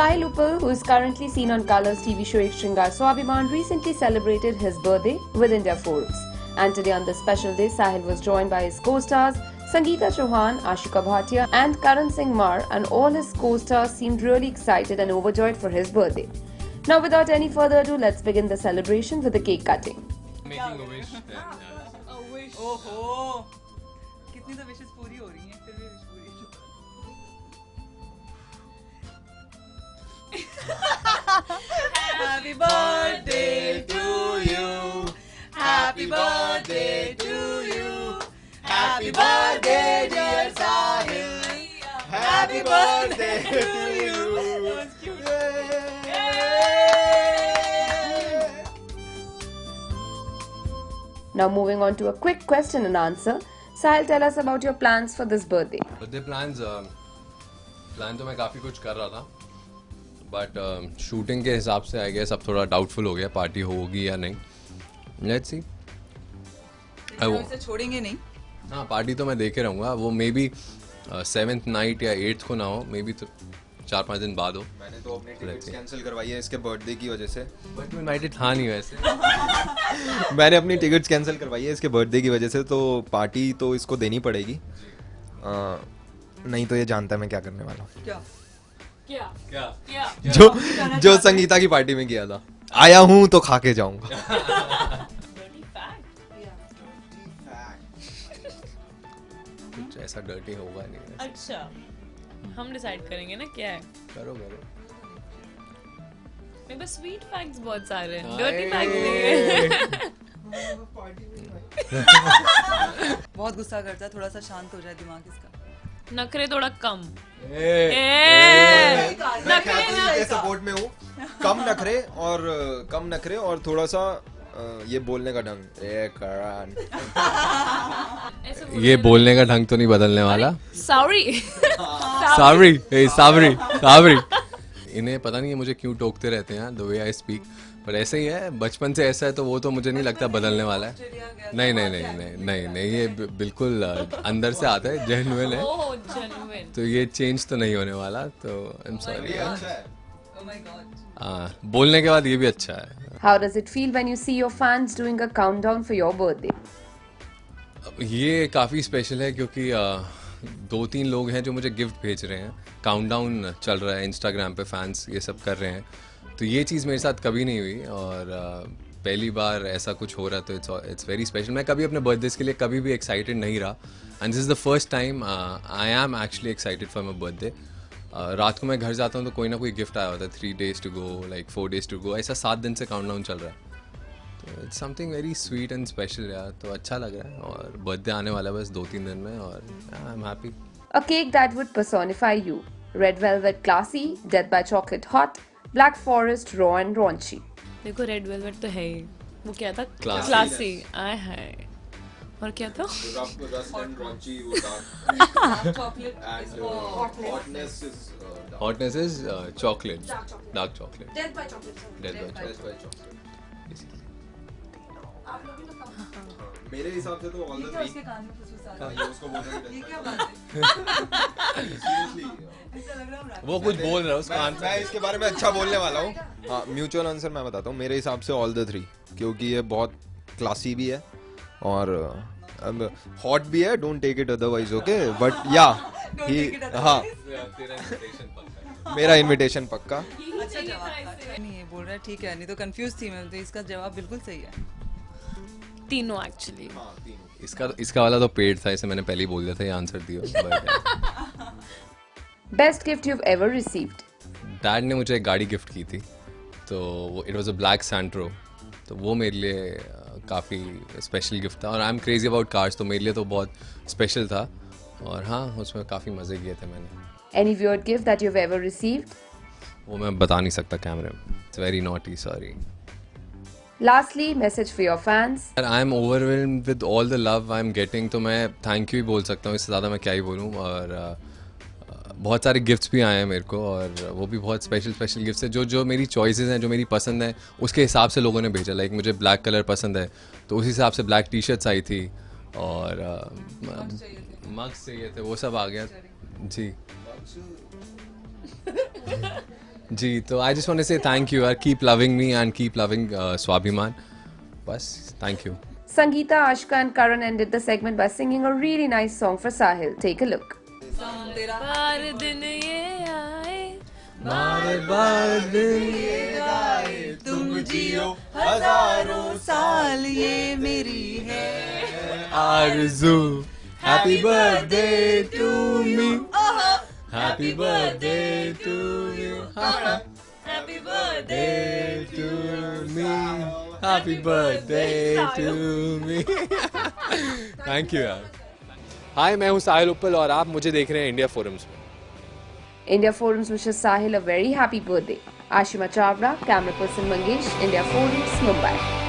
Sahil Uppal, who is currently seen on Colors TV show Ek Shringar Swabhiman, recently celebrated his birthday with India Forbes. And today on this special day, Sahil was joined by his co-stars Sangeeta Chauhan, Ashika Bhatia and Karan Singh Mar, and all his co-stars seemed really excited and overjoyed for his birthday. Now without any further ado, let's begin the celebration with the cake cutting. Making a wish then. A wish. ओहो कितनी तो wishes पूरी हो रही हैं फिर भी wish पूरी Happy birthday to you. Happy birthday to you. Happy birthday dear Sahil. Happy birthday to you. That was cute. Now moving on to a quick question and answer. Sahil, tell us about your plans for this birthday. Birthday plan तो मैं काफ़ी कुछ कर रहा था but shooting के हिसाब से आई गेस अब थोड़ा डाउटफुल हो गया पार्टी होगी या नहीं. Let's see. इसे छोड़ेंगे नहीं. हाँ पार्टी तो मैं देखे रहूँगा. वो मे बी 7th नाइट या 8th को ना हो, मे बी तो 4-5 दिन बाद हो. मैंने तो अपनी टिकट्स कैंसिल करवाई है इसके बर्थडे की वजह से. बट मैं इनवाइटेड था नहीं वैसे. मैंने अपनी टिकट्स कैंसिल करवाई है इसके बर्थडे की वजह से, तो पार्टी तो इसको देनी पड़ेगी. नहीं तो ये जानता है मैं क्या करने वाला हूँ. क्या क्या क्या क्या जो संगीता की पार्टी में किया था. आया हूँ तो खा के जाऊंगा. Dirty fact. कुछ ऐसा डर्टी होगा नहीं. अच्छा हम डिसाइड करेंगे ना क्या है. करो करो. मेरे पास स्वीट फैक्ट्स बहुत सारे हैं. हाय. डर्टी फैक्ट्स नहीं है. बहुत गुस्सा करता है. थोड़ा सा शांत हो जाए दिमाग इसका. नखरे थोड़ा कम. मैं के सपोर्ट में हूँ. कम नखरे और थोड़ा सा ये बोलने का ढंग. करण ये बोलने का ढंग तो नहीं बदलने वाला. सॉरी. सावरी. इन्हें पता नहीं है मुझे क्यों टोकते रहते हैं द वे आई स्पीक, पर ऐसे ही है. बचपन से ऐसा है तो वो तो मुझे नहीं लगता बदलने वाला है. नहीं ये बिल्कुल अंदर से आता है. जेन्युइन है ओह जेन्युइन. तो ये चेंज तो नहीं होने वाला. तो I am sorry. Oh my God. बोलने के बाद ये भी अच्छा है. How does it feel when you see your fans doing a countdown for your birthday? ये काफ़ी स्पेशल है क्योंकि 2-3 लोग हैं जो मुझे गिफ्ट भेज रहे हैं. काउंटडाउन चल रहा है इंस्टाग्राम पे, फैंस ये सब कर रहे हैं. तो ये चीज़ मेरे साथ कभी नहीं हुई और पहली बार ऐसा कुछ हो रहा है तो इट्स वेरी स्पेशल. मैं कभी अपने बर्थडेज के लिए कभी भी एक्साइटेड नहीं रहा and this is the first time I am actually excited for my birthday. रात को मैं घर जाता हूँ तो कोई ना कोई गिफ्ट आया होता है. 3 days to go, like 4 days to go, ऐसा 7 दिन से काउंटडाउन चल रहा है. तो it's something very sweet and special यार. तो अच्छा लग रहा है और बर्थडे आने वाला है बस 2-3 दिन में और I am happy. A cake that would personify you. Red velvet classy, death by chocolate hot, black forest raw and raunchy. देखो रेड वेलवेट तो है ही. वो क्या था? Classy. क्लासी. आय हाय. और क्या था? Hotness is chocolate, dark chocolate. Death by chocolate. मेरे हिसाब से तो ऑल द 3. उसके कान में फुसफुसा. ये उसको बोल रहा है. ये क्या बात है? सीरियसली ऐसा लग रहा है वो कुछ बोल रहा है उसका मैं इसके बारे में अच्छा बोलने वाला हूँ. हाँ, म्यूचुअल आंसर मैं बताता हूँ. मेरे हिसाब से ऑल द 3 क्योंकि ये बहुत क्लासी भी है और हॉट भी है. Don't take it otherwise okay but या ही. हाँ मेरा इनविटेशन पक्का. अच्छा जवाब था. नहीं ये बोल रहा है ठीक है. नहीं तो कंफ्यूज थी मैं. तो इसका जवाब बिल्कुल सही है. तीनों एक्चुअली. इसका वाला तो पेड़ था. इसे मैंने पहले ही बोल दिया था ये आंसर दिया. Best gift you've ever received? Dad ने मुझे एक गाड़ी गिफ्ट की थी तो it was a black Santro. तो वो मेरे लिए काफ़ी स्पेशल गिफ्ट था और I am crazy about cars तो मेरे लिए तो बहुत स्पेशल था. और हाँ उसमें काफ़ी मज़े किए थे मैंने. Any weird gift that you've ever received? वो मैं बता नहीं सकता कैमरे में. It's very naughty, sorry. Lastly, message for your fans. I am overwhelmed with all the love I am getting. तो मैं थैंक यू ही बोल सकता हूँ. इससे ज़्यादा मैं क्या ही बोलूँ. और बहुत सारे गिफ्ट्स भी आए हैं मेरे को और वो भी बहुत स्पेशल गिफ्ट्स है जो मेरी चॉइसेस हैं, जो मेरी पसंद है उसके हिसाब से लोगों ने भेजा. लाइक मुझे ब्लैक कलर पसंद है तो उस हिसाब से ब्लैक टी शर्ट्स आई थी और मग्स चाहिए थे. वो सब आ गया जी. जी, तो आई जस्ट वांट टू से थैंक यू यार, keep loving me and keep loving स्वाभिमान, बस thank you. Sangeeta, Ashika, and Karan ended the segment by singing a really nice song for Sahil. Take a look. बार दिन ये आए बार तुम जियो हजारों साल ये मेरी है आरज़ू, happy birthday to me, happy birthday to me, happy birthday to me, happy birthday to me. Thank you यार. हाय, मैं हूँ साहिल उपल और आप मुझे देख रहे हैं इंडिया फोरम्स में. India Forums wishes Sahil a very happy birthday. Ashima Chavra, camera person Mangesh, India Forums, Mumbai.